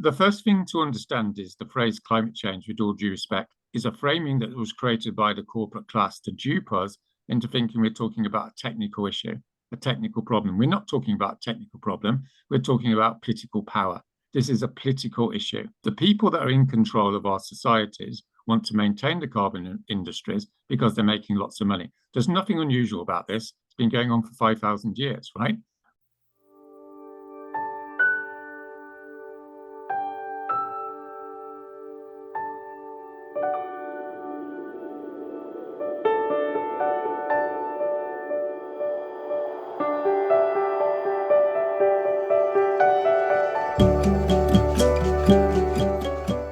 The first thing to understand is the phrase climate change, with all due respect, is a framing that was created by the corporate class to dupe us into thinking we're talking about a technical issue, a technical problem. We're not talking about a technical problem. We're talking about political power. This is a political issue. The people that are in control of our societies want to maintain the carbon industries because they're making lots of money. There's nothing unusual about this. It's been going on for 5,000 years, right?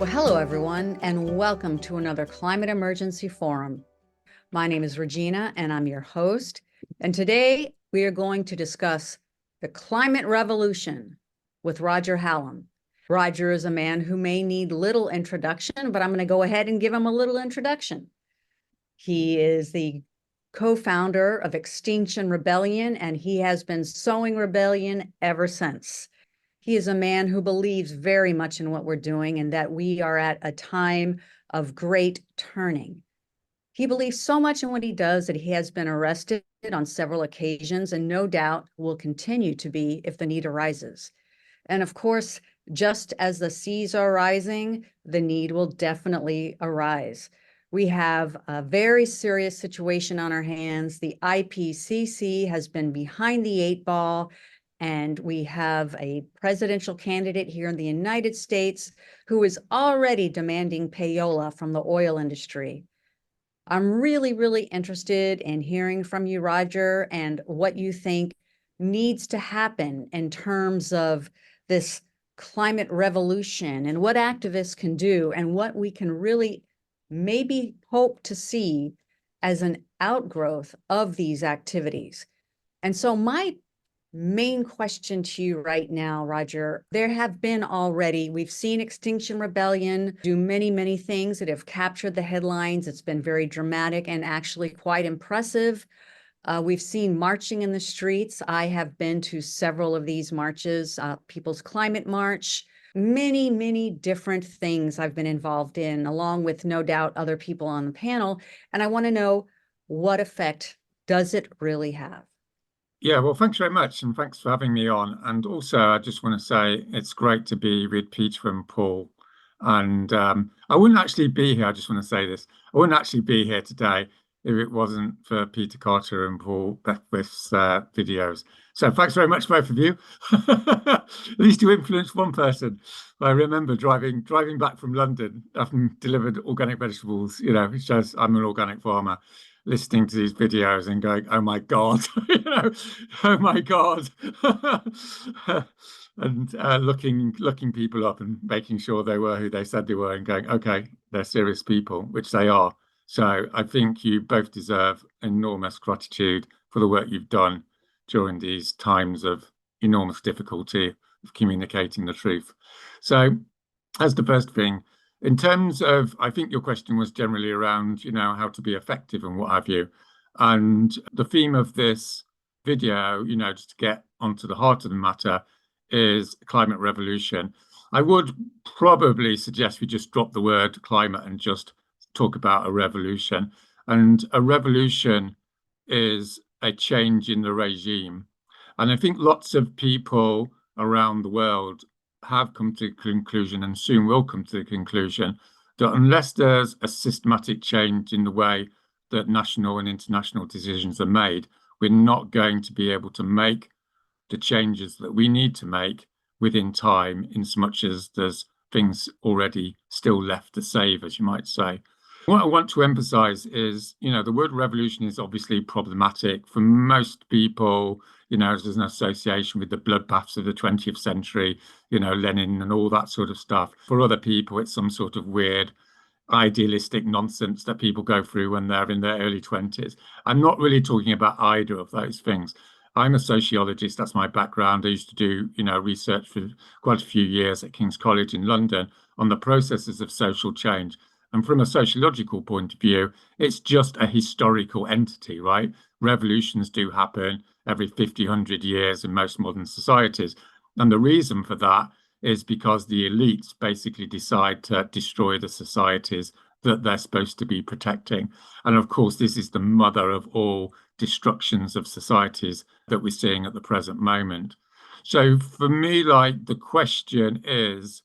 Hello, everyone, and welcome to another Climate Emergency Forum. My name is Regina, and I'm your host. And today we are going to discuss the climate revolution with Roger Hallam. Roger is a man who may need little introduction, but I'm going to go ahead and give him a little introduction. He is the co-founder of Extinction Rebellion, and he has been sowing rebellion ever since. He is a man who believes very much in what we're doing and that we are at a time of great turning. He believes so much in what he does that he has been arrested on several occasions and no doubt will continue to be if the need arises. And of course, just as the seas are rising, the need will definitely arise. We have a very serious situation on our hands. The IPCC has been behind the 8 ball. And we have a presidential candidate here in the United States who is already demanding payola from the oil industry. I'm really, really interested in hearing from you, Roger, and what you think needs to happen in terms of this climate revolution and what activists can do and what we can really maybe hope to see as an outgrowth of these activities. And so my main question to you right now, Roger, there have been already, we've seen Extinction Rebellion do many, many things that have captured the headlines. It's been very dramatic and actually quite impressive. We've seen marching in the streets. I have been to several of these marches, People's Climate March, many, many different things I've been involved in, along with no doubt other people on the panel. And I want to know, what effect does it really have? Yeah, well, thanks very much. And thanks for having me on. And also, I just want to say it's great to be with Peter and Paul. And I wouldn't actually be here. I just want to say this. I wouldn't actually be here today if it wasn't for Peter Carter and Paul Beckwith's videos. So thanks very much, both of you. At least you influenced one person. I remember driving back from London, having delivered organic vegetables, it shows I'm an organic farmer, listening to these videos and going, oh my God, oh my God. And looking people up and making sure they were who they said they were and going, okay, they're serious people, which they are. So I think you both deserve enormous gratitude for the work you've done during these times of enormous difficulty of communicating the truth. So as the first thing, in terms of, I think your question was generally around, how to be effective and what have you. And the theme of this video, just to get onto the heart of the matter, is climate revolution. I would probably suggest we just drop the word climate and just talk about a revolution. And a revolution is a change in the regime. And I think lots of people around the world have come to the conclusion and soon will come to the conclusion that unless there's a systematic change in the way that national and international decisions are made, we're not going to be able to make the changes that we need to make within time, in so much as there's things already still left to save, as you might say. What I want to emphasize is, the word revolution is obviously problematic for most people. There's an association with the bloodbaths of the 20th century, Lenin and all that sort of stuff. For other people, it's some sort of weird idealistic nonsense that people go through when they're in their early 20s. I'm not really talking about either of those things. I'm a sociologist. That's my background. I used to do, research for quite a few years at King's College in London on the processes of social change. And from a sociological point of view, it's just a historical entity, right? Revolutions do happen every 50, 100 years in most modern societies. And the reason for that is because the elites basically decide to destroy the societies that they're supposed to be protecting. And of course, this is the mother of all destructions of societies that we're seeing at the present moment. So for me, like the question is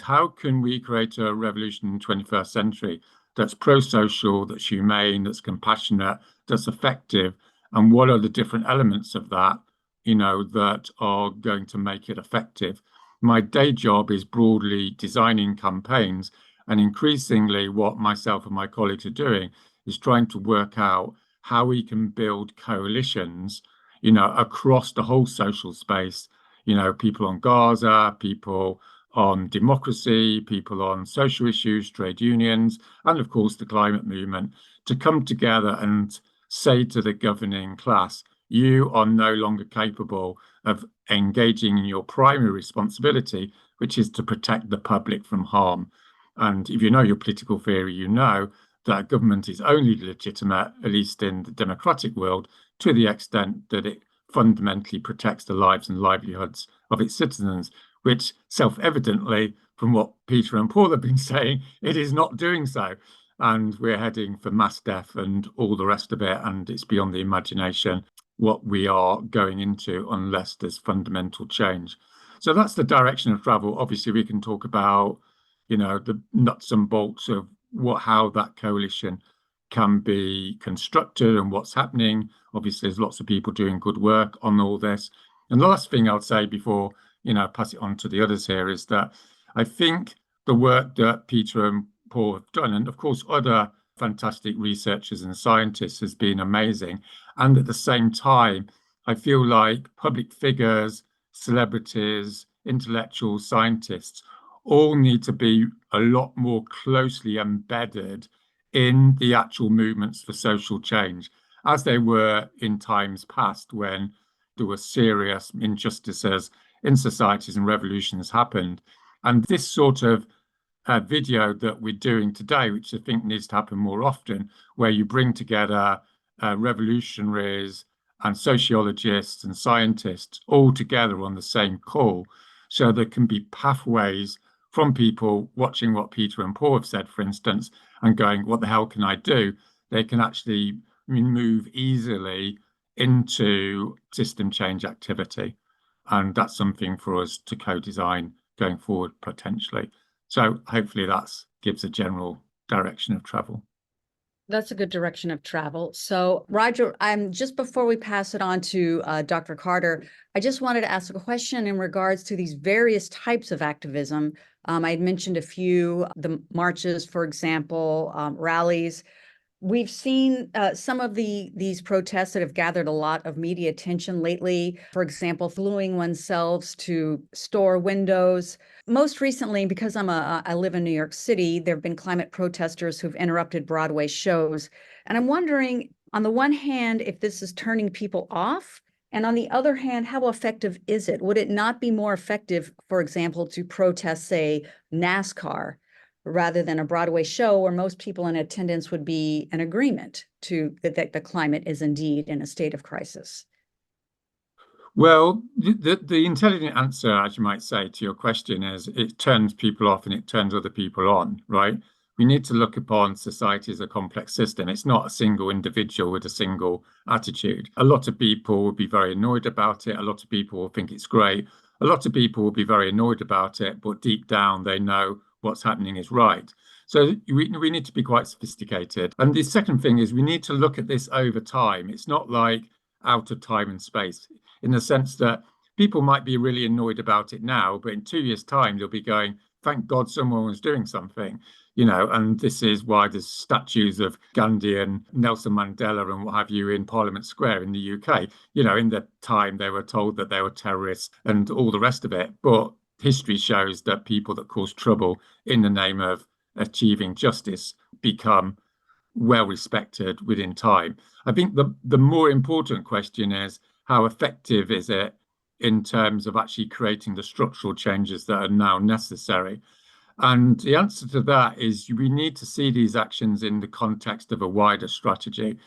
how can we create a revolution in the 21st century that's pro-social, that's humane, that's compassionate, that's effective? And what are the different elements of that, that are going to make it effective? My day job is broadly designing campaigns, and increasingly what myself and my colleagues are doing is trying to work out how we can build coalitions, across the whole social space, people on Gaza, people on democracy, people on social issues, trade unions, and of course the climate movement, to come together and say to the governing class, you are no longer capable of engaging in your primary responsibility, which is to protect the public from harm. And if you know your political theory, you know that government is only legitimate, at least in the democratic world, to the extent that it fundamentally protects the lives and livelihoods of its citizens, which self-evidently, from what Peter and Paul have been saying, it is not doing so. And we're heading for mass death and all the rest of it. And it's beyond the imagination what we are going into unless there's fundamental change. So that's the direction of travel. Obviously, we can talk about, the nuts and bolts of how that coalition can be constructed and what's happening. Obviously, there's lots of people doing good work on all this. And the last thing I'll say before, pass it on to the others here is that I think the work that Peter and Paul have done, and of course other fantastic researchers and scientists, has been amazing. And at the same time, I feel like public figures, celebrities, intellectuals, scientists all need to be a lot more closely embedded in the actual movements for social change, as they were in times past when there were serious injustices in societies and revolutions happened. And this sort of video that we're doing today, which I think needs to happen more often, where you bring together revolutionaries and sociologists and scientists all together on the same call, so there can be pathways from people watching what Peter and Paul have said, for instance, and going, what the hell can I do? They can actually move easily into system change activity. And that's something for us to co-design going forward, potentially. So hopefully that gives a general direction of travel. That's a good direction of travel. So, Roger, just before we pass it on to Dr. Carter, I just wanted to ask a question in regards to these various types of activism. I had mentioned a few, the marches, for example, rallies. We've seen some of these protests that have gathered a lot of media attention lately. For example, gluing oneself to store windows. Most recently, because I live in New York City, there have been climate protesters who've interrupted Broadway shows. And I'm wondering, on the one hand, if this is turning people off, and on the other hand, how effective is it? Would it not be more effective, for example, to protest, say, NASCAR, rather than a Broadway show where most people in attendance would be in agreement to that the climate is indeed in a state of crisis? Well, the intelligent answer, as you might say, to your question is it turns people off and it turns other people on, right? We need to look upon society as a complex system. It's not a single individual with a single attitude. A lot of people will be very annoyed about it. A lot of people will think it's great. A lot of people will be very annoyed about it, but deep down they know what's happening is right. So we need to be quite sophisticated. And the second thing is we need to look at this over time. It's not like out of time and space, in the sense that people might be really annoyed about it now, but in 2 years' time, they'll be going, thank God someone was doing something, and this is why there's statues of Gandhi and Nelson Mandela and what have you in Parliament Square in the UK. In the time they were told that they were terrorists and all the rest of it. But history shows that people that cause trouble in the name of achieving justice become well respected within time. I think the more important question is how effective is it in terms of actually creating the structural changes that are now necessary? And the answer to that is we need to see these actions in the context of a wider strategy.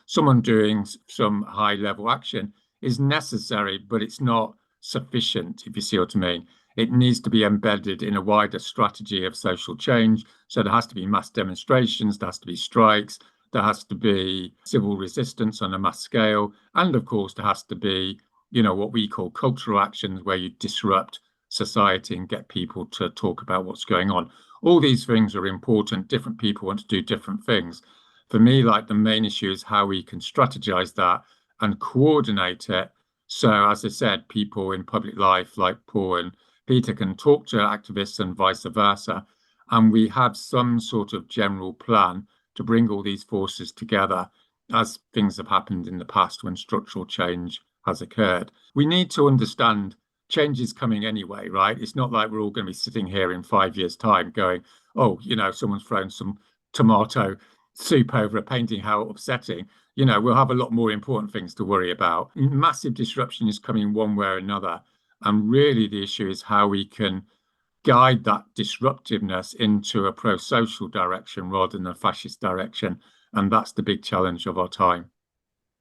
Someone doing some high level action is necessary, but it's not sufficient, if you see what I mean. It needs to be embedded in a wider strategy of social change. So there has to be mass demonstrations, there has to be strikes, there has to be civil resistance on a mass scale, and of course there has to be, what we call cultural actions where you disrupt society and get people to talk about what's going on. All these things are important. Different people want to do different things. For me, like the main issue is how we can strategize that and coordinate it. So, as I said, people in public life like Paul and Peter can talk to activists and vice versa. And we have some sort of general plan to bring all these forces together, as things have happened in the past when structural change has occurred. We need to understand change is coming anyway, right? It's not like we're all going to be sitting here in 5 years' time going, oh, someone's thrown some tomato soup over a painting, how upsetting. We'll have a lot more important things to worry about. Massive disruption is coming one way or another. And really the issue is how we can guide that disruptiveness into a pro-social direction rather than a fascist direction. And that's the big challenge of our time.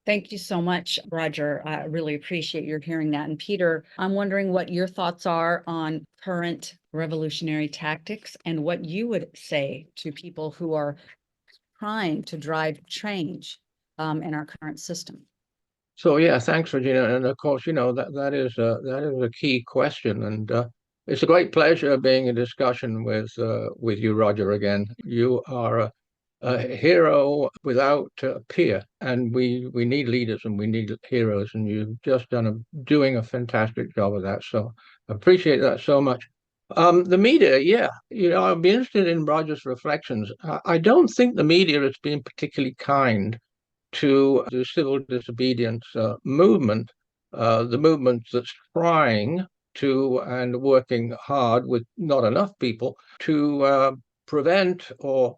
Thank you so much, Roger. I really appreciate your hearing that. And Peter, I'm wondering what your thoughts are on current revolutionary tactics and what you would say to people who are trying to drive change in our current system. So yeah, thanks, Regina. And of course, that is a key question, and it's a great pleasure being in discussion with you, Roger. Again, you are a hero without a peer, and we need leaders and we need heroes, and you've just doing a fantastic job of that. So I appreciate that so much. The media, yeah, I'd be interested in Roger's reflections. I don't think the media has been particularly kind to the civil disobedience movement, the movement that's trying to and working hard with not enough people to prevent or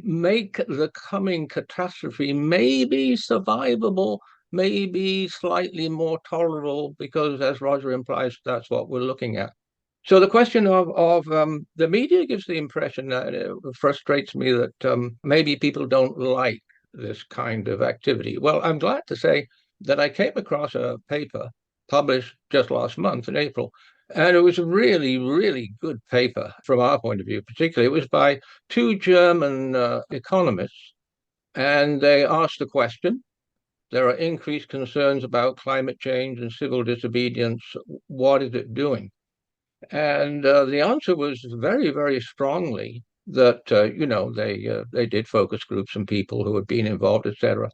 make the coming catastrophe maybe survivable, maybe slightly more tolerable, because as Roger implies, that's what we're looking at. So the question of the media gives the impression that it frustrates me that maybe people don't like this kind of activity. Well, I'm glad to say that I came across a paper published just last month in April, and it was a really, really good paper from our point of view. Particularly, it was by two German economists, and they asked the question: there are increased concerns about climate change and civil disobedience. What is it doing? And the answer was very, very strongly that they did focus groups and people who had been involved, etc.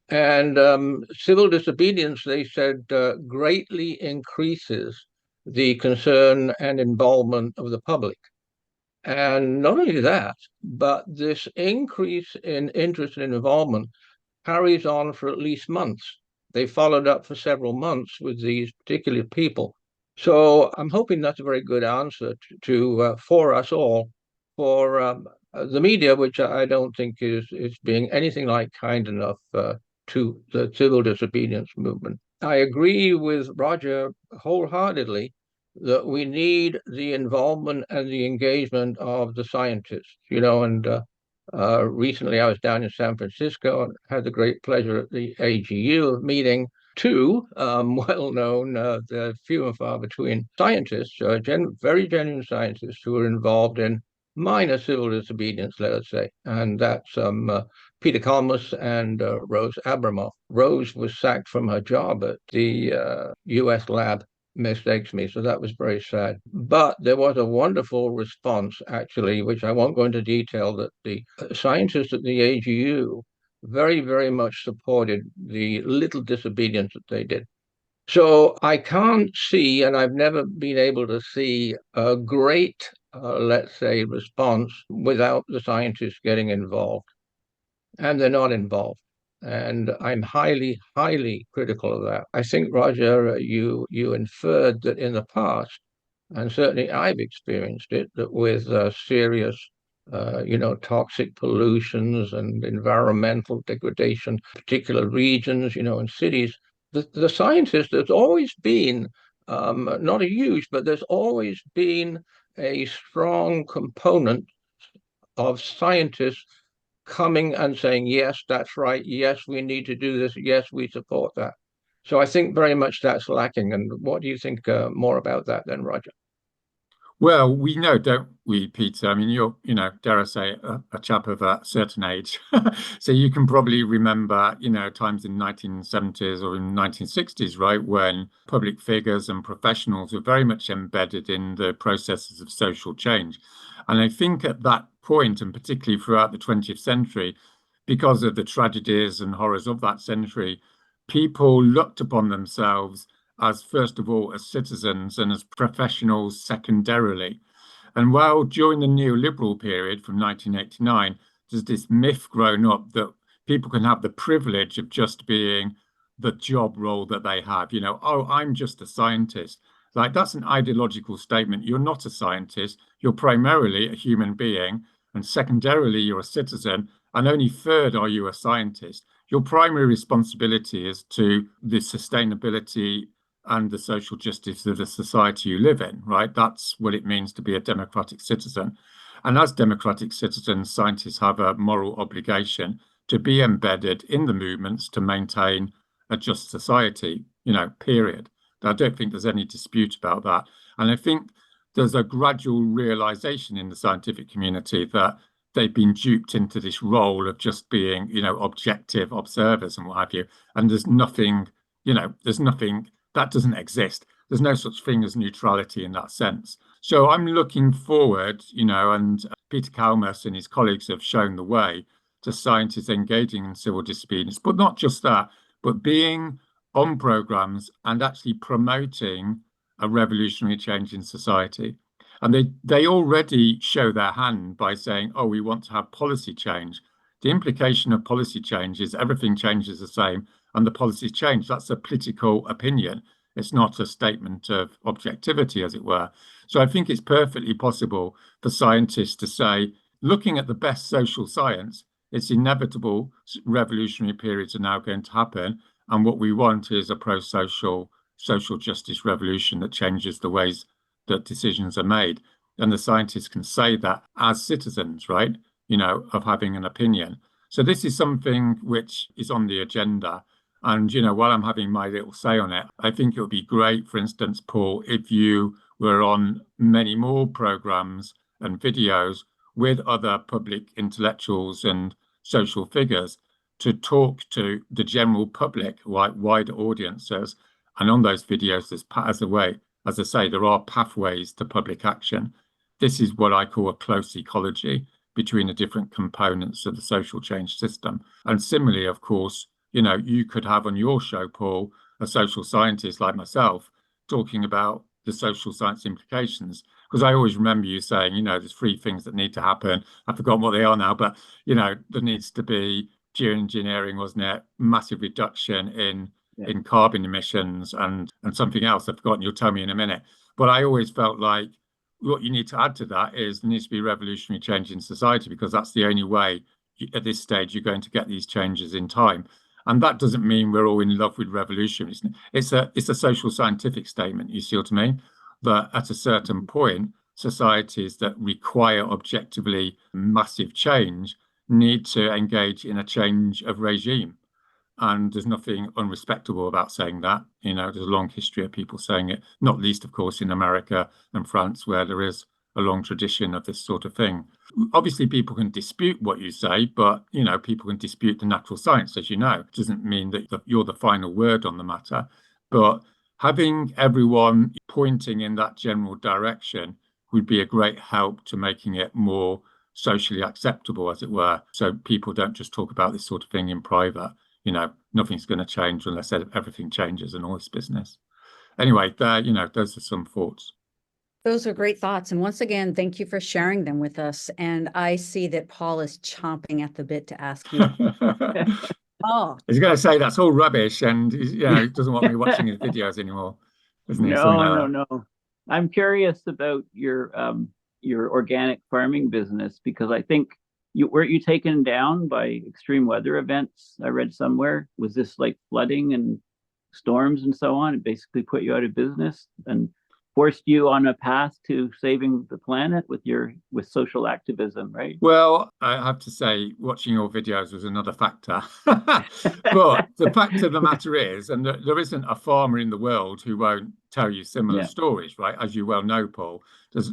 And civil disobedience, they said, greatly increases the concern and involvement of the public. And not only that, but this increase in interest and involvement carries on for at least months. They followed up for several months with these particular people. So I'm hoping that's a very good answer to for us all, for the media, which I don't think is being anything like kind enough to the civil disobedience movement. I agree with Roger wholeheartedly that we need the involvement and the engagement of the scientists, and recently I was down in San Francisco and had the great pleasure at the AGU meeting two well-known, they're few and far between scientists, very genuine scientists who are involved in minor civil disobedience, let us say. And that's Peter Kalmus and Rose Abramoff. Rose was sacked from her job at the US lab, mistakes me, so that was very sad. But there was a wonderful response, actually, which I won't go into detail, that the scientists at the AGU very, very much supported the little disobedience that they did. So I can't see, and I've never been able to see, a great, let's say, response without the scientists getting involved. And they're not involved. And I'm highly, highly critical of that. I think, Roger, you inferred that in the past, and certainly I've experienced it, that with serious toxic pollutions and environmental degradation, particular regions, in cities, the scientists, there's always been, not a huge, but there's always been a strong component of scientists coming and saying, yes, that's right. Yes, we need to do this. Yes, we support that. So I think very much that's lacking. And what do you think more about that then, Roger? Well, we know, don't we, Peter? I mean, you're, dare I say, a chap of a certain age. So you can probably remember, times in 1970s or in 1960s, right, when public figures and professionals were very much embedded in the processes of social change. And I think at that point, and particularly throughout the 20th century, because of the tragedies and horrors of that century, people looked upon themselves as, first of all, as citizens and as professionals secondarily. And while during the neoliberal period from 1989, there's this myth grown up that people can have the privilege of just being the job role that they have. Oh, I'm just a scientist. Like, that's an ideological statement. You're not a scientist. You're primarily a human being. And secondarily, you're a citizen. And only third are you a scientist. Your primary responsibility is to the sustainability and the social justice of the society you live in, right? That's what it means to be a democratic citizen. And as democratic citizens, scientists have a moral obligation to be embedded in the movements to maintain a just society, period. I don't think there's any dispute about that. And I think there's a gradual realization in the scientific community that they've been duped into this role of just being, objective observers and what have you. And there's nothing that doesn't exist. There's no such thing as neutrality in that sense. So I'm looking forward, and Peter Kalmus and his colleagues have shown the way to scientists engaging in civil disobedience, but not just that, but being on programs and actually promoting a revolutionary change in society. And they already show their hand by saying, oh, we want to have policy change. The implication of policy change is everything changes the same and the policies change. That's a political opinion. It's not a statement of objectivity, as it were. So I think it's perfectly possible for scientists to say, looking at the best social science, it's inevitable revolutionary periods are now going to happen. And what we want is a pro-social, social justice revolution that changes the ways that decisions are made. And the scientists can say that as citizens, right, of having an opinion. So this is something which is on the agenda. And, while I'm having my little say on it, I think it would be great, for instance, Paul, if you were on many more programs and videos with other public intellectuals and social figures to talk to the general public, like wider audiences. And on those videos, as I say, there are pathways to public action. This is what I call a close ecology between the different components of the social change system. And similarly, of course, you could have on your show, Paul, a social scientist like myself, talking about the social science implications. Because I always remember you saying, there's three things that need to happen. I've forgotten what they are now, but, there needs to be geoengineering, wasn't it? Massive reduction in carbon emissions and something else I've forgotten. You'll tell me in a minute. But I always felt like what you need to add to that is there needs to be revolutionary change in society, because that's the only way at this stage you're going to get these changes in time. And that doesn't mean we're all in love with revolution. It's a social scientific statement, you see what I mean? That at a certain point, societies that require objectively massive change need to engage in a change of regime. And there's nothing unrespectable about saying that. There's a long history of people saying it, not least, of course, in America and France, where there is a long tradition of this sort of thing. Obviously, people can dispute what you say, but, people can dispute the natural science, as you know. It doesn't mean that you're the final word on the matter. But having everyone pointing in that general direction would be a great help to making it more socially acceptable, as it were. So people don't just talk about this sort of thing in private. Nothing's going to change unless everything changes and all this business. Anyway, those are some thoughts. Those are great thoughts. And once again, thank you for sharing them with us. And I see that Paul is chomping at the bit to ask you. Oh, he's going to say that's all rubbish, and he doesn't want me watching his videos anymore, isn't he? No. I'm curious about your organic farming business, because I think weren't you taken down by extreme weather events? I read somewhere. Was this like flooding and storms and so on? It basically put you out of business. And forced you on a path to saving the planet with social activism, right? Well, I have to say, watching your videos was another factor. But the fact of the matter is, and there isn't a farmer in the world who won't tell you similar stories, right? As you well know, Paul,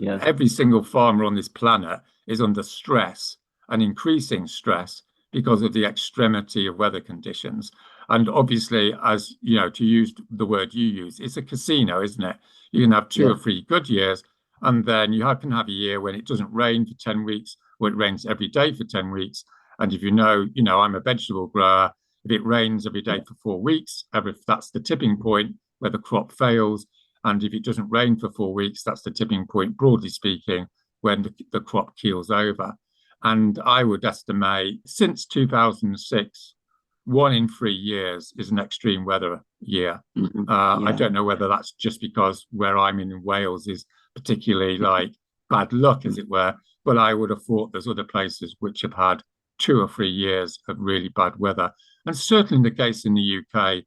every single farmer on this planet is under stress and increasing stress because of the extremity of weather conditions. And obviously, as you know, to use the word you use, it's a casino, isn't it? You can have 2 or 3 good years, and then you can have a year when it doesn't rain for 10 weeks, or it rains every day for 10 weeks. And if you know, I'm a vegetable grower, if it rains every day for 4 weeks, if that's the tipping point where the crop fails, and if it doesn't rain for 4 weeks, that's the tipping point, broadly speaking, when the crop keels over. And I would estimate since 2006, 1 in 3 years is an extreme weather year. I don't know whether that's just because where I'm in Wales is particularly like bad luck, as it were, but I would have thought there's other places which have had 2 or 3 years of really bad weather. And certainly the case in the UK,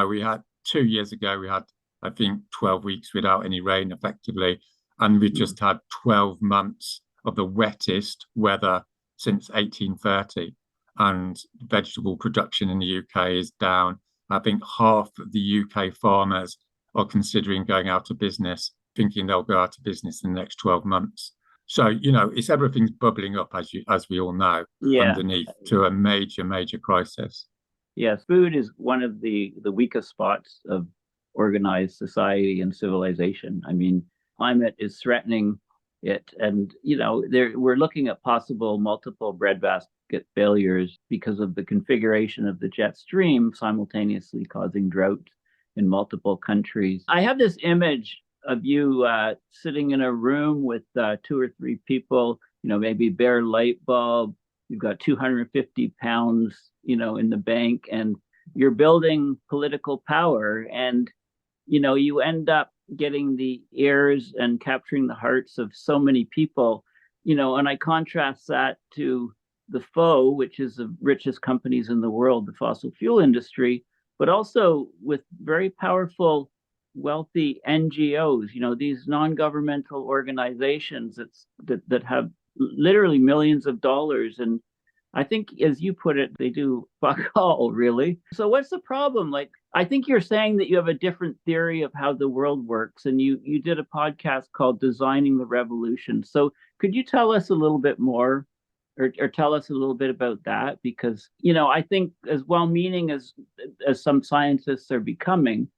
we had 2 years ago, we had, I think, 12 weeks without any rain effectively. And we just had 12 months of the wettest weather since 1830. And vegetable production in the UK is down. I think half of the UK farmers are considering going out of business, thinking they'll go out of business in the next 12 months. So, it's everything's bubbling up, as we all know, underneath to a major, major crisis. Yes, food is one of the weakest spots of organized society and civilization. I mean, climate is threatening it. And, we're looking at possible multiple breadbasket failures because of the configuration of the jet stream simultaneously causing drought in multiple countries. I have this image of you sitting in a room with 2 or 3 people, maybe bare light bulb. You've got 250 pounds, in the bank, and you're building political power. And, you end up getting the ears and capturing the hearts of so many people, and I contrast that to the foe, which is the richest companies in the world, the fossil fuel industry, but also with very powerful, wealthy NGOs, these non-governmental organizations that have literally millions of dollars. And I think, as you put it, they do fuck all, really. So what's the problem? Like, I think you're saying that you have a different theory of how the world works, and you did a podcast called Designing the Revolution. So could you tell us a little bit more, or tell us a little bit about that? Because, I think as well-meaning as some scientists are becoming,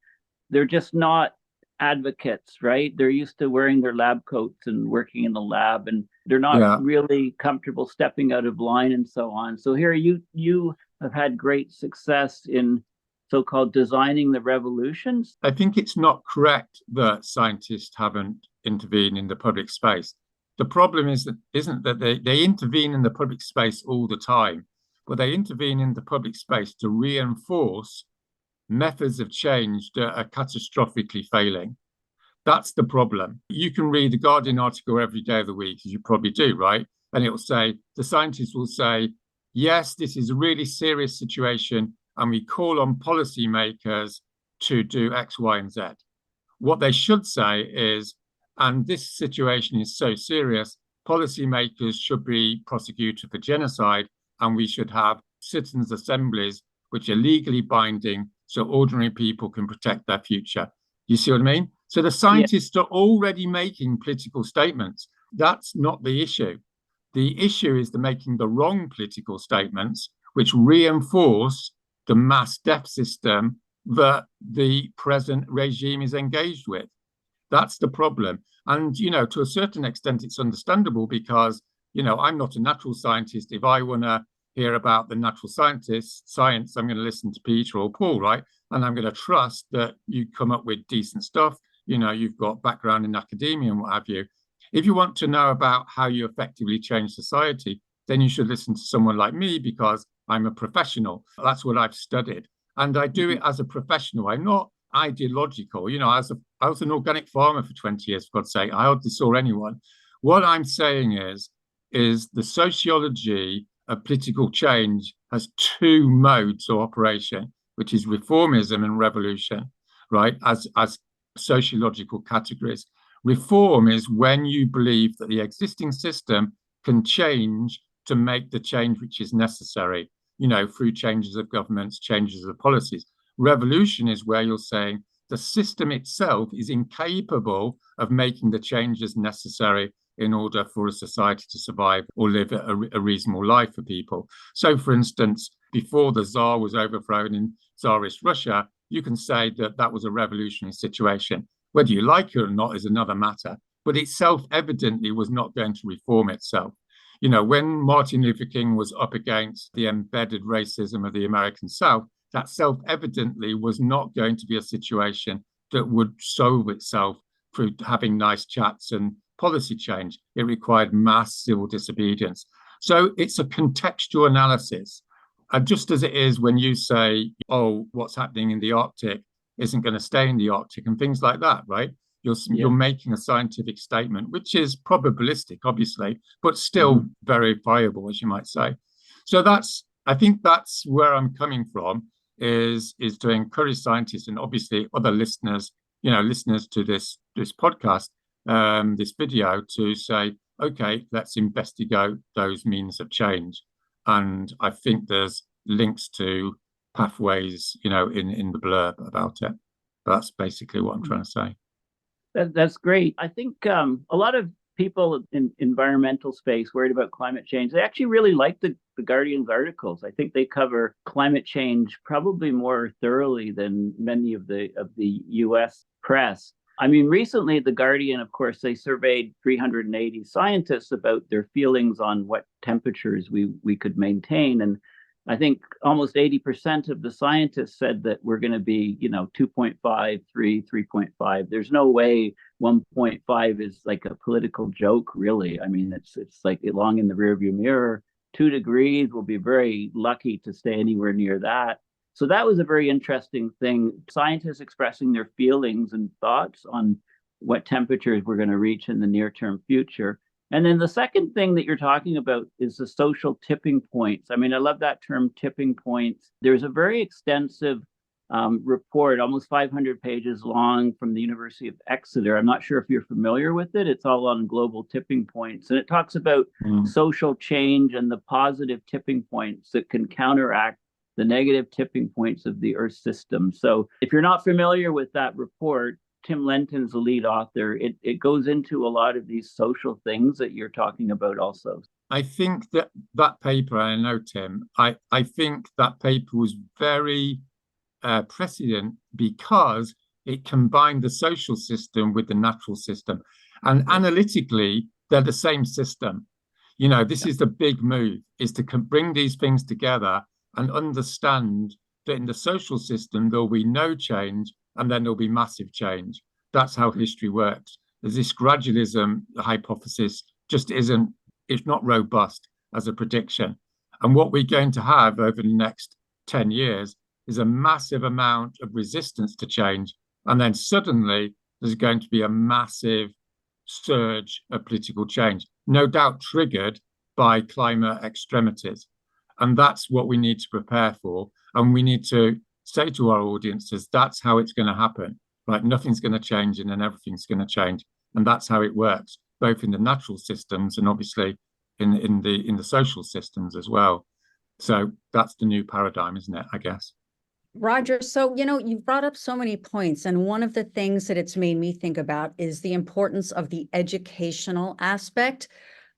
they're just not advocates, right? They're used to wearing their lab coats and working in the lab, and they're not really comfortable stepping out of line and so on. So here you have had great success in so-called designing the revolutions. I think it's not correct that scientists haven't intervened in the public space. The problem isn't that they intervene in the public space all the time, but they intervene in the public space to reinforce methods of change that are catastrophically failing. That's the problem. You can read the Guardian article every day of the week, as you probably do, right? And it will say, the scientists will say, yes, this is a really serious situation, and we call on policymakers to do X, Y, and Z. What they should say is, and this situation is so serious, policymakers should be prosecuted for genocide, and we should have citizens' assemblies which are legally binding so ordinary people can protect their future. You see what I mean? So the scientists are already making political statements. That's not the issue. The issue is they're making the wrong political statements, which reinforce the mass death system that the present regime is engaged with. That's the problem. And, to a certain extent, it's understandable because, I'm not a natural scientist. If I want to hear about the natural science, I'm going to listen to Peter or Paul, right? And I'm going to trust that you come up with decent stuff. You've got background in academia and what have you. If you want to know about how you effectively change society, then you should listen to someone like me because I'm a professional. That's what I've studied. And I do it as a professional. I'm not ideological. I was an organic farmer for 20 years, for God's sake. I hardly saw anyone. What I'm saying is the sociology of political change has 2 modes of operation, which is reformism and revolution, right, as sociological categories. Reform is when you believe that the existing system can change to make the change which is necessary, through changes of governments, changes of policies. Revolution is where you're saying the system itself is incapable of making the changes necessary in order for a society to survive or live a reasonable life for people. So, for instance, before the Tsar was overthrown in Tsarist Russia, you can say that that was a revolutionary situation. Whether you like it or not is another matter, but it self-evidently was not going to reform itself. When Martin Luther King was up against the embedded racism of the American South, that self-evidently was not going to be a situation that would solve itself through having nice chats and policy change. It required mass civil disobedience. So it's a contextual analysis. And just as it is when you say, oh, what's happening in the Arctic isn't going to stay in the Arctic and things like that, right? You're making a scientific statement, which is probabilistic, obviously, but still verifiable, as you might say. So I think that's where I'm coming from, is to encourage scientists and obviously other listeners, listeners to this podcast, this video, to say, okay, let's investigate those means of change. And I think there's links to pathways, in the blurb about it. But that's basically what I'm trying to say. That's great. I think a lot of people in environmental space worried about climate change, they actually really like the Guardian's articles. I think they cover climate change probably more thoroughly than many of the US press. I mean, recently, The Guardian, of course, they surveyed 380 scientists about their feelings on what temperatures we could maintain. And I think almost 80% of the scientists said that we're going to be, 2.5, 3, 3.5. There's no way 1.5 is like a political joke, really. I mean, it's like long in the rearview mirror. 2 degrees, we'll be very lucky to stay anywhere near that. So that was a very interesting thing. Scientists expressing their feelings and thoughts on what temperatures we're going to reach in the near-term future. And then the second thing that you're talking about is the social tipping points. I mean, I love that term, tipping points. There's a very extensive report, almost 500 pages long, from the University of Exeter. I'm not sure if you're familiar with it. It's all on global tipping points. And it talks about social change and the positive tipping points that can counteract the negative tipping points of the Earth system. So if you're not familiar with that report, Tim Lenton's the lead author. It goes into a lot of these social things that you're talking about also. I think that paper, I know, Tim, I think that paper was very prescient because it combined the social system with the natural system. And analytically, they're the same system. This is the big move, is to bring these things together and understand that in the social system, there'll be no change and then there'll be massive change. That's how history works. There's this gradualism hypothesis it's not robust as a prediction. And what we're going to have over the next 10 years is a massive amount of resistance to change. And then suddenly there's going to be a massive surge of political change, no doubt triggered by climate extremities. And that's what we need to prepare for. And we need to say to our audiences, that's how it's going to happen, right? Nothing's going to change and then everything's going to change. And that's how it works, both in the natural systems and obviously in the social systems as well. So that's the new paradigm, isn't it, I guess? Roger, so, you've brought up so many points, and one of the things that it's made me think about is the importance of the educational aspect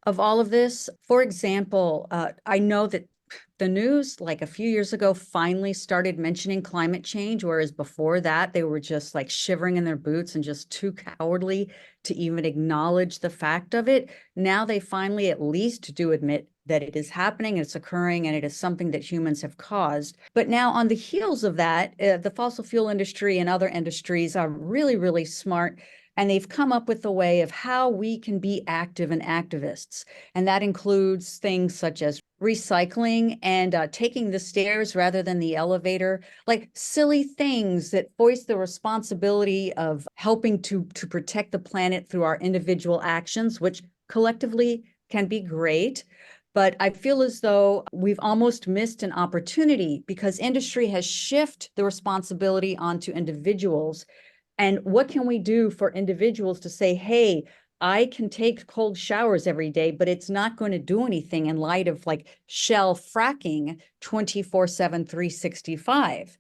of all of this. For example, I know that the news, like a few years ago, finally started mentioning climate change, whereas before that, they were just like shivering in their boots and just too cowardly to even acknowledge the fact of it. Now they finally at least do admit that it is happening, it's occurring, and it is something that humans have caused. But now on the heels of that, the fossil fuel industry and other industries are really, really smart. And they've come up with a way of how we can be active and activists. And that includes things such as recycling and taking the stairs rather than the elevator, like silly things that voice the responsibility of helping to protect the planet through our individual actions, which collectively can be great. But I feel as though we've almost missed an opportunity because industry has shifted the responsibility onto individuals. And what can we do for individuals to say, hey, I can take cold showers every day, but it's not going to do anything in light of like shell fracking 24/7, 365.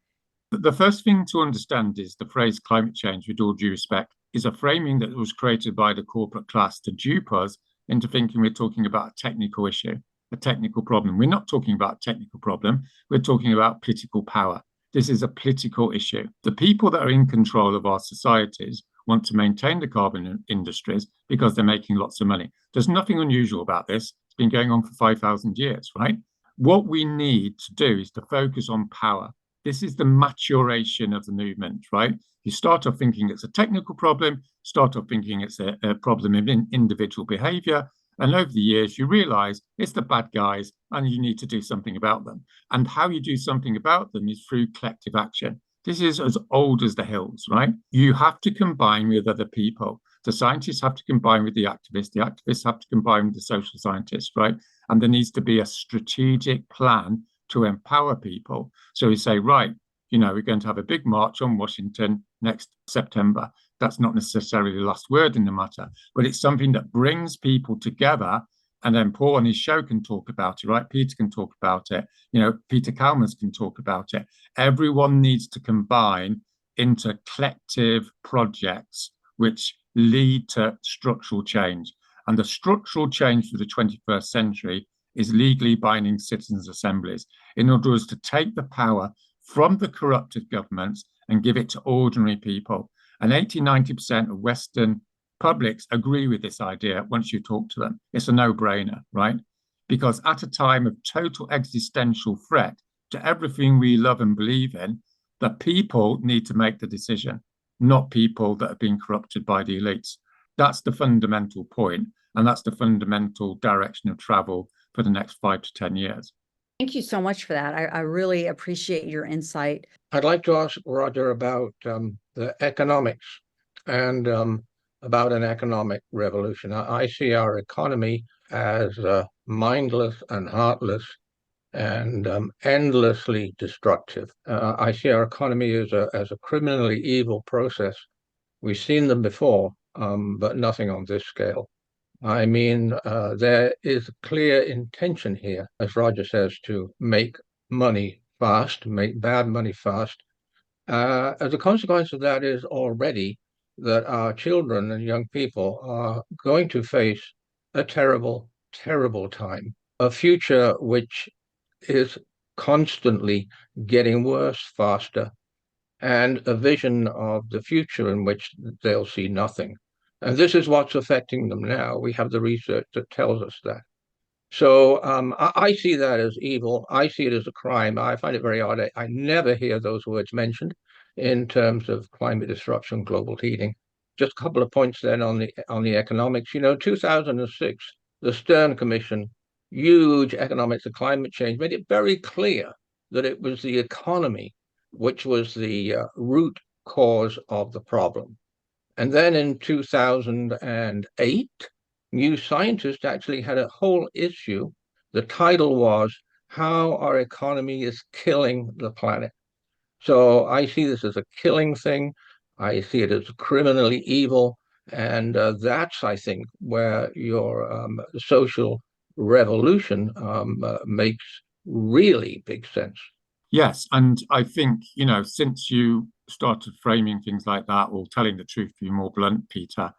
The first thing to understand is the phrase climate change, with all due respect, is a framing that was created by the corporate class to dupe us into thinking we're talking about a technical issue, a technical problem. We're not talking about a technical problem. We're talking about political power. This is a political issue. The people that are in control of our societies want to maintain the carbon industries because they're making lots of money. There's nothing unusual about this. It's been going on for 5,000 years, right? What we need to do is to focus on power. This is the maturation of the movement, right? You start off thinking it's a technical problem, start off thinking it's a problem of individual behavior. And over the years, you realize it's the bad guys and you need to do something about them. And how you do something about them is through collective action. This is as old as the hills, right? You have to combine with other people. The scientists have to combine with the activists have to combine with the social scientists, right? And there needs to be a strategic plan to empower people. So we say, right, we're going to have a big march on Washington next September. That's not necessarily the last word in the matter, but it's something that brings people together. And then Paul on his show can talk about it, right? Peter can talk about it. Peter Kalmans can talk about it. Everyone needs to combine into collective projects which lead to structural change. And the structural change for the 21st century is legally binding citizens' assemblies in order to take the power from the corrupted governments and give it to ordinary people. And 80-90% of Western publics agree with this idea once you talk to them. It's a no-brainer, right? Because at a time of total existential threat to everything we love and believe in, the people need to make the decision, not people that have been corrupted by the elites. That's the fundamental point, and that's the fundamental direction of travel for the next 5 to 10 years. Thank you so much for that. I really appreciate your insight. I'd like to ask Roger about the economics and about an economic revolution. I see our economy as mindless and heartless and endlessly destructive. I see our economy as a criminally evil process. We've seen them before, but nothing on this scale. I mean, there is clear intention here, as Roger says, to make money fast, make bad money fast. As a consequence of that is already that our children and young people are going to face a terrible, terrible time, a future which is constantly getting worse, faster, and a vision of the future in which they'll see nothing. And this is what's affecting them now. We have the research that tells us that. So I see that as evil. I see it as a crime. I find it very odd. I never hear those words mentioned in terms of climate disruption, global heating. Just a couple of points then on the economics. 2006, the Stern Commission, huge economics of climate change, made it very clear that it was the economy which was the root cause of the problem. And then in 2008, New Scientist actually had a whole issue. The title was How Our Economy is Killing the Planet. So I see this as a killing thing. I see it as criminally evil. And that's, I think, where your social revolution makes really big sense. Yes, and I think, since you started framing things like that, or telling the truth to be more blunt, Peter,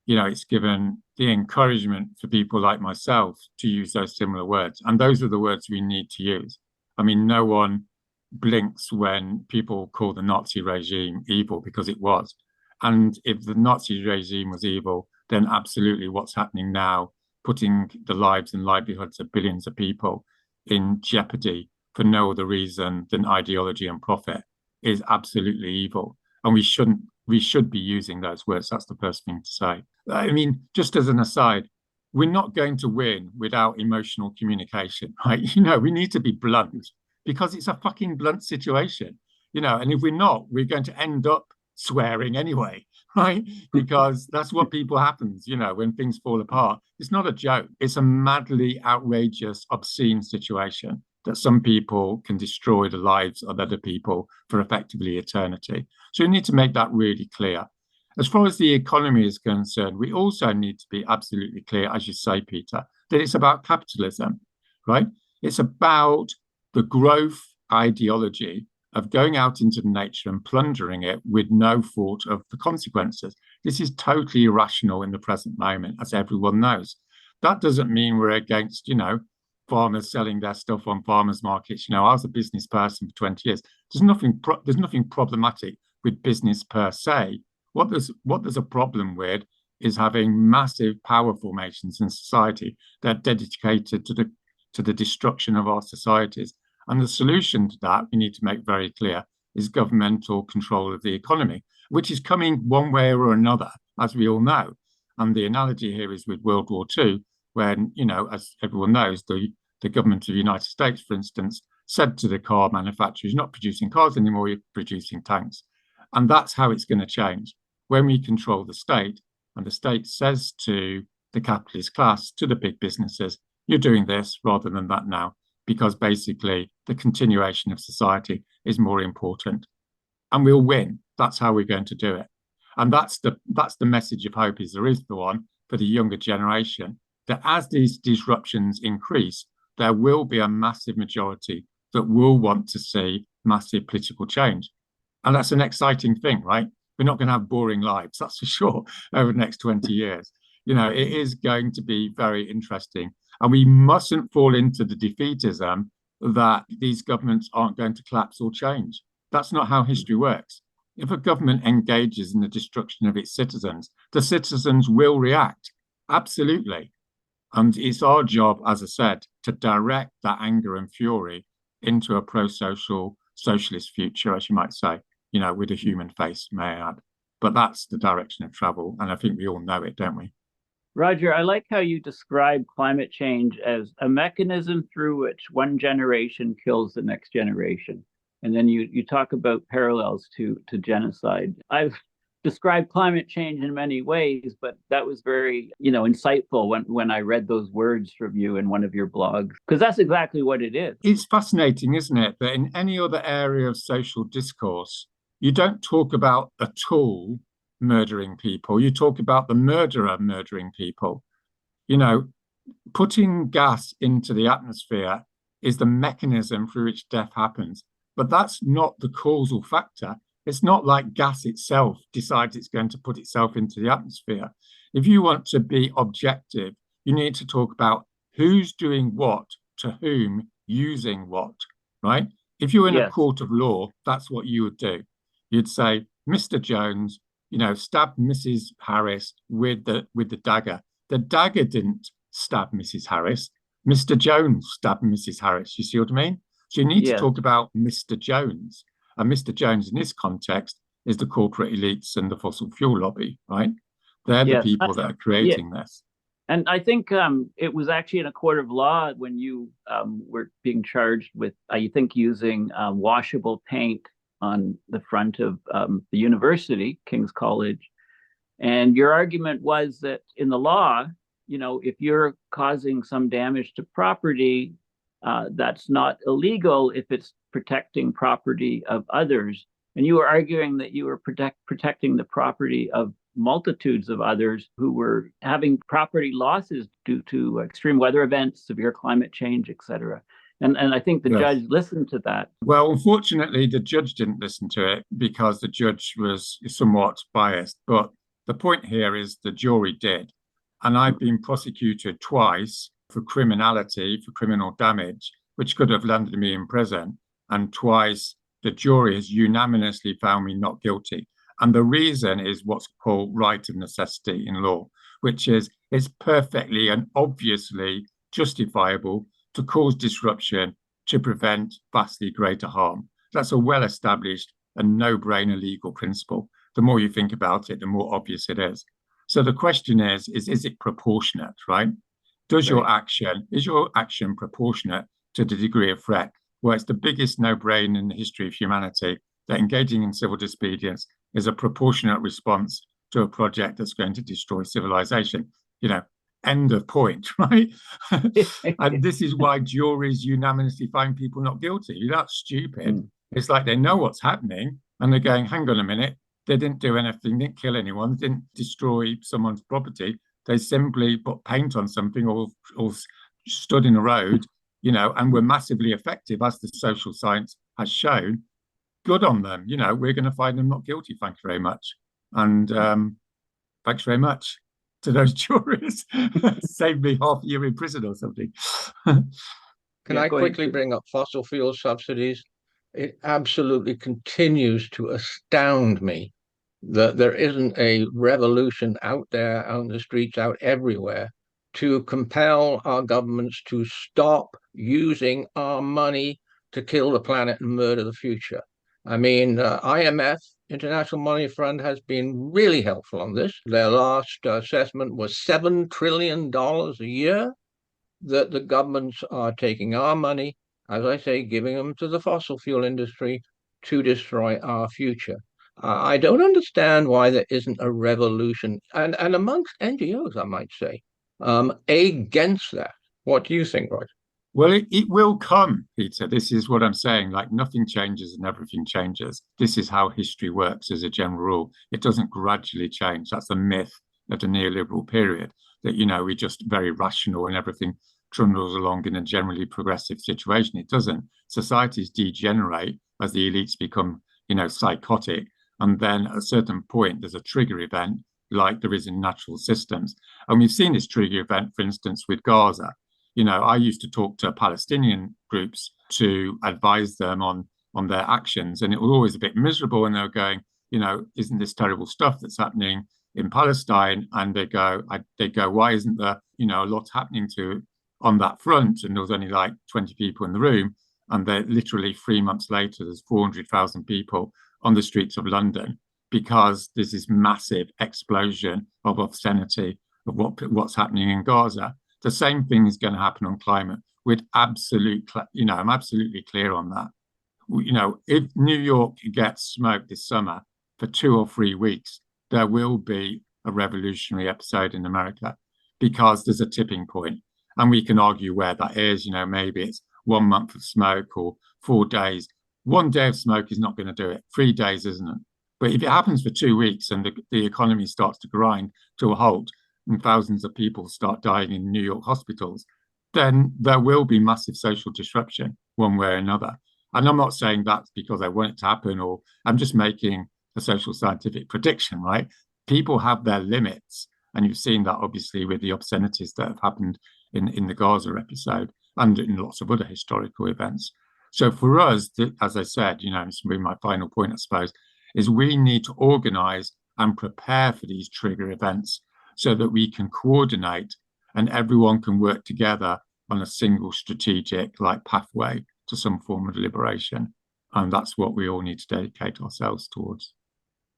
it's given the encouragement for people like myself to use those similar words. And those are the words we need to use. I mean, no one blinks when people call the Nazi regime evil, because it was. And if the Nazi regime was evil, then absolutely what's happening now, putting the lives and livelihoods of billions of people in jeopardy for no other reason than ideology and profit, is absolutely evil. And we should be using those words. That's the first thing to say. I mean, just as an aside, we're not going to win without emotional communication, right? We need to be blunt, because it's a fucking blunt situation, and if we're not, we're going to end up swearing anyway, right? Because that's what people happens, when things fall apart. It's not a joke. It's a madly outrageous, obscene situation that some people can destroy the lives of other people for effectively eternity. So we need to make that really clear. As far as the economy is concerned, we also need to be absolutely clear, as you say, Peter, that it's about capitalism, right? It's about the growth ideology of going out into nature and plundering it with no thought of the consequences. This is totally irrational in the present moment, as everyone knows. That doesn't mean we're against, farmers selling their stuff on farmers markets. I was a business person for 20 years. There's nothing problematic with business per se. What there's a problem with is having massive power formations in society that are dedicated to the destruction of our societies. And the solution to that, we need to make very clear, is governmental control of the economy, which is coming one way or another, as we all know. And the analogy here is with World War II, when, as everyone knows, the government of the United States, for instance, said to the car manufacturers, you're not producing cars anymore, you're producing tanks. And that's how it's going to change. When we control the state, and the state says to the capitalist class, to the big businesses, you're doing this rather than that now, because basically the continuation of society is more important. And we'll win. That's how we're going to do it. And that's the message of hope, is there is the one for the younger generation, that as these disruptions increase, there will be a massive majority that will want to see massive political change. And that's an exciting thing, right? We're not going to have boring lives, that's for sure, over the next 20 years. It is going to be very interesting. And we mustn't fall into the defeatism that these governments aren't going to collapse or change. That's not how history works. If a government engages in the destruction of its citizens, the citizens will react. Absolutely. And it's our job, as I said, to direct that anger and fury into a pro-social, socialist future, as you might say, with a human face, may I add. But that's the direction of travel. And I think we all know it, don't we? Roger, I like how you describe climate change as a mechanism through which one generation kills the next generation. And then you talk about parallels to genocide. I've described climate change in many ways, but that was very, insightful when I read those words from you in one of your blogs, because that's exactly what it is. It's fascinating, isn't it, that in any other area of social discourse, you don't talk about a tool murdering people. You talk about the murderer murdering people. Putting gas into the atmosphere is the mechanism through which death happens. But that's not the causal factor. It's not like gas itself decides it's going to put itself into the atmosphere. If you want to be objective, you need to talk about who's doing what to whom, using what, right? If you're in a court of law, that's what you would do. You'd say, Mr. Jones, stabbed Mrs. Harris with the dagger. The dagger didn't stab Mrs. Harris. Mr. Jones stabbed Mrs. Harris. You see what I mean? So you need to talk about Mr. Jones. And Mr. Jones, in this context, is the corporate elites and the fossil fuel lobby, right? They're the people that are creating this. And I think it was actually in a court of law when you were being charged with, I think, using washable paint on the front of the university, King's College. And your argument was that in the law, if you're causing some damage to property, that's not illegal if it's protecting property of others. And you were arguing that you were protecting the property of multitudes of others who were having property losses due to extreme weather events, severe climate change, etc. And I think the judge listened to that. Well, unfortunately, the judge didn't listen to it because the judge was somewhat biased. But the point here is the jury did. And I've been prosecuted twice for criminality, for criminal damage, which could have landed me in prison. And twice the jury has unanimously found me not guilty. And the reason is what's called right of necessity in law, which is it's perfectly and obviously justifiable to cause disruption to prevent vastly greater harm. That's a well-established and no-brainer legal principle. The more you think about it, the more obvious it is. So the question is it proportionate, right? Is your action proportionate to the degree of threat? Well, it's the biggest no-brainer in the history of humanity that engaging in civil disobedience is a proportionate response to a project that's going to destroy civilization. End of point, right? And this is why juries unanimously find people not guilty. That's stupid. It's like they know what's happening and they're going, hang on a minute, They didn't do anything, didn't kill anyone, didn't destroy someone's property. They simply put paint on something or stood in a road, and were massively effective, as the social science has shown. Good on them. We're going to find them not guilty. Thank you very much. And thanks very much to those jurors. Saved me half a year in prison or something. Can I quickly bring up fossil fuel subsidies? It absolutely continues to astound me that there isn't a revolution out there, on the streets, out everywhere, to compel our governments to stop using our money to kill the planet and murder the future. I mean, IMF, International Monetary Fund, has been really helpful on this. Their last assessment was $7 trillion a year that the governments are taking our money, as I say, giving them to the fossil fuel industry to destroy our future. I don't understand why there isn't a revolution, and amongst NGOs, I might say, against that. What do you think, Roger? Well, it will come, Peter. This is what I'm saying. Like, nothing changes and everything changes. This is how history works as a general rule. It doesn't gradually change. That's a myth of the neoliberal period, that, we're just very rational and everything trundles along in a generally progressive situation. It doesn't. Societies degenerate as the elites become, psychotic. And then at a certain point, there's a trigger event like there is in natural systems. And we've seen this trigger event, for instance, with Gaza. I used to talk to Palestinian groups to advise them on their actions. And it was always a bit miserable. And they were going, isn't this terrible stuff that's happening in Palestine? And they go, why isn't there, a lot happening on that front? And there was only like 20 people in the room. And they're literally 3 months later, there's 400,000 people on the streets of London, because there's this massive explosion of obscenity of what's happening in Gaza. The same thing is going to happen on climate. I'm absolutely clear on that. If New York gets smoked this summer for 2 or 3 weeks, there will be a revolutionary episode in America, because there's a tipping point. And we can argue where that is. Maybe it's 1 month of smoke or 4 days. 1 day of smoke is not going to do it. 3 days, isn't it? But if it happens for 2 weeks and the economy starts to grind to a halt and thousands of people start dying in New York hospitals, then there will be massive social disruption one way or another. And I'm not saying that's because I want it to happen, or I'm just making a social scientific prediction, right? People have their limits. And you've seen that obviously with the obscenities that have happened in the Gaza episode and in lots of other historical events. So for us, as I said, this will be my final point, I suppose, is we need to organize and prepare for these trigger events so that we can coordinate and everyone can work together on a single strategic pathway to some form of liberation. And that's what we all need to dedicate ourselves towards.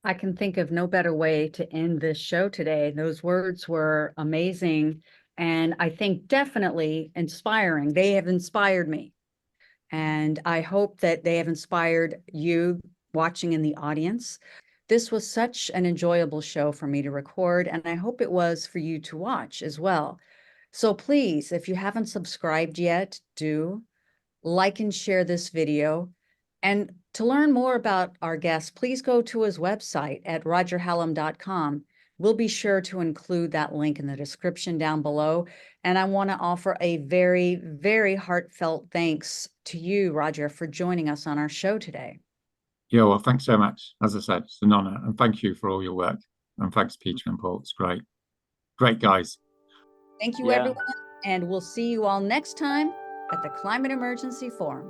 I can think of no better way to end this show today. Those words were amazing, and I think definitely inspiring. They have inspired me. And I hope that they have inspired you watching in the audience. This was such an enjoyable show for me to record, and I hope it was for you to watch as well. So please, if you haven't subscribed yet, do like and share this video. And to learn more about our guest, please go to his website at rogerhallam.com. We'll be sure to include that link in the description down below. And I want to offer a very, very heartfelt thanks to you, Roger, for joining us on our show today. Yeah, well, thanks so much. As I said, it's an honor. And thank you for all your work. And thanks, Peter and Paul. It's great. Great guys. Thank you, everyone. And we'll see you all next time at the Climate Emergency Forum.